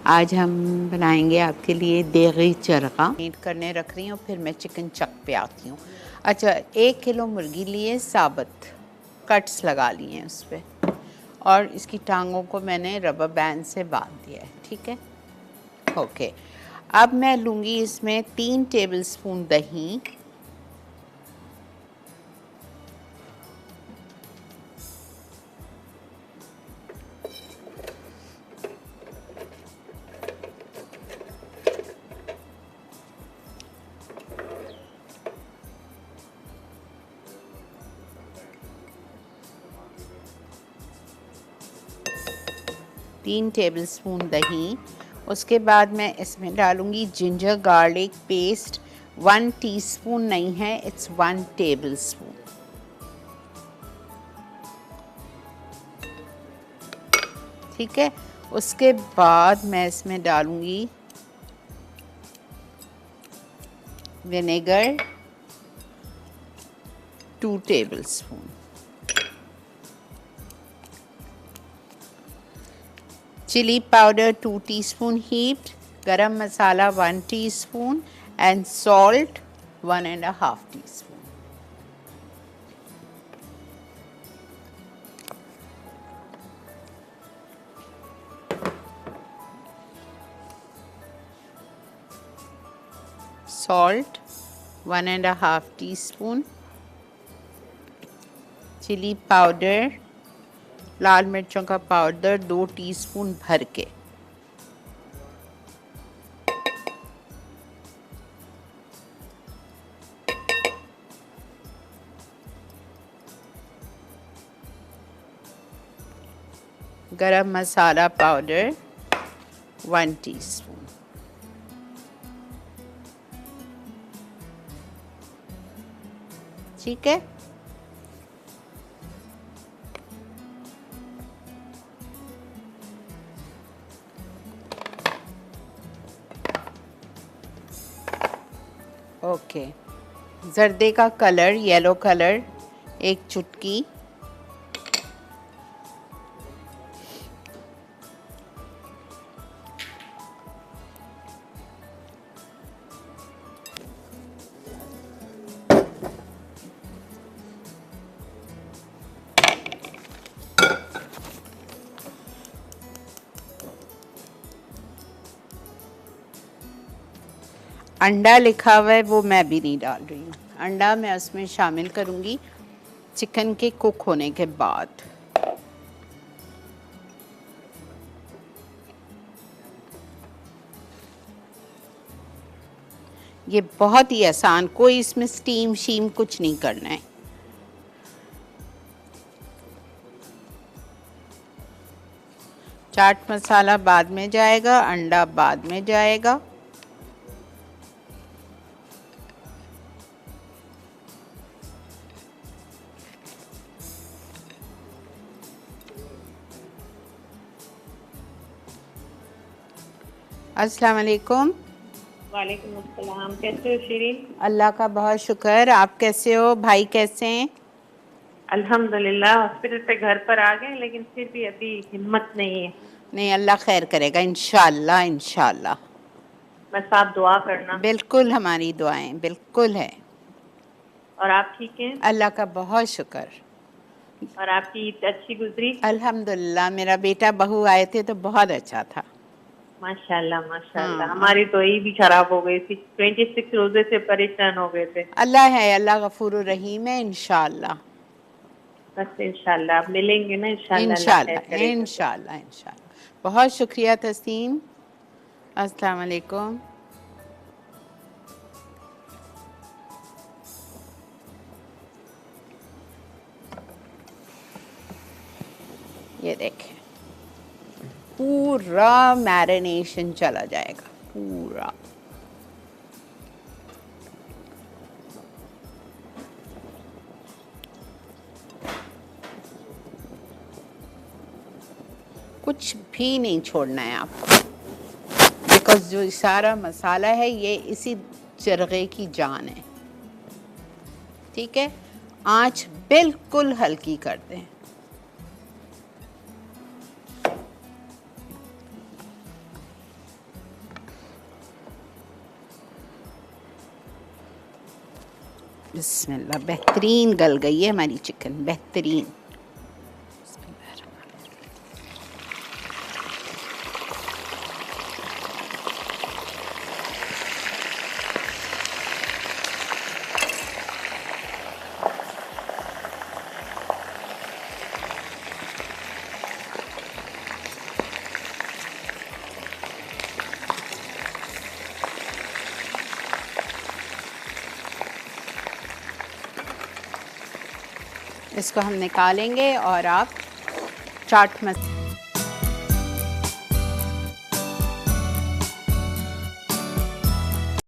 आज हम बनाएंगे आपके लिए देगी चरगा। मीट करने रख रही हूँ, फिर मैं चिकन चक पे आती हूँ। अच्छा, 1 किलो मुर्गी लिए, साबुत कट्स लगा लिए हैं उस पर, और इसकी टांगों को मैंने रबर बैंड से बांध दिया है। ठीक है, ओके। अब मैं लूँगी इसमें 3 टेबलस्पून दही, 3 टेबलस्पून दही। उसके बाद मैं इसमें डालूँगी जिंजर गार्लिक पेस्ट, 1 टीस्पून नहीं है, इट्स 1 टेबलस्पून। ठीक है, उसके बाद मैं इसमें डालूँगी vinegar 2 tablespoon, chilli powder 2 teaspoon heaped, garam masala 1 teaspoon and salt 1.5 teaspoon. Salt 1.5 teaspoon. Chilli powder, लाल मिर्चों का पाउडर 2 टीस्पून भर के, गरम मसाला पाउडर 1 टीस्पून। ठीक है, ओके। जर्दे का कलर, येलो कलर 1 चुटकी, अंडा लिखा हुआ है वो मैं भी नहीं डाल रही हूँ। अंडा मैं उसमें शामिल करूँगी चिकन के कुक होने के बाद। ये बहुत ही आसान, कोई इसमें स्टीम शीम कुछ नहीं करना है। चाट मसाला बाद में जाएगा, अंडा बाद में जाएगा। अस्सलाम वालेकुम। वालेकुम अस्सलाम। कैसे हो शिरीन? अल्लाह का बहुत शुक्र, आप कैसे हो? भाई कैसे हैं? अल्हम्दुलिल्लाह। हॉस्पिटल से घर पर आ गए, लेकिन फिर भी अभी हिम्मत नहीं है। नहीं, अल्लाह खैर करेगा इंशाअल्लाह, इंशाअल्लाह। बस आप दुआ करना। बिल्कुल, हमारी दुआएं बिल्कुल है। और आप ठीक हैं? अल्लाह का बहुत शुक्र। और आपकी ईद अच्छी गुजरी? अल्हम्दुलिल्लाह, मेरा बेटा बहू आए थे तो बहुत अच्छा था। माशाल्लाह माशाल्लाह। हाँ, हमारी तो ईद भी खराब हो गई थी, 26 रोजे से परेशान हो गए थे। अल्लाह है, अल्लाह गफूर रहीम है, इंशाअल्लाह। बस इंशाल्लाह आप मिलेंगे ना, इंशाल्लाह अल्लाह खैर इंशाअल्लाह, करेगा तो। इंशाअल्लाह, इंशाअल्लाह। बहुत शुक्रिया तस्नीम। अस्सलाम वालेकुम। ये देखें, पूरा मैरिनेशन चला जाएगा, पूरा। कुछ भी नहीं छोड़ना है आपको, बिकॉज जो सारा मसाला है ये इसी चरगे की जान है। ठीक है, आंच बिल्कुल हल्की कर दें। बिस्मिल्लाह, बेहतरीन गल गई है हमारी चिकन, बेहतरीन। इसको हम निकालेंगे और आप चाट मसाला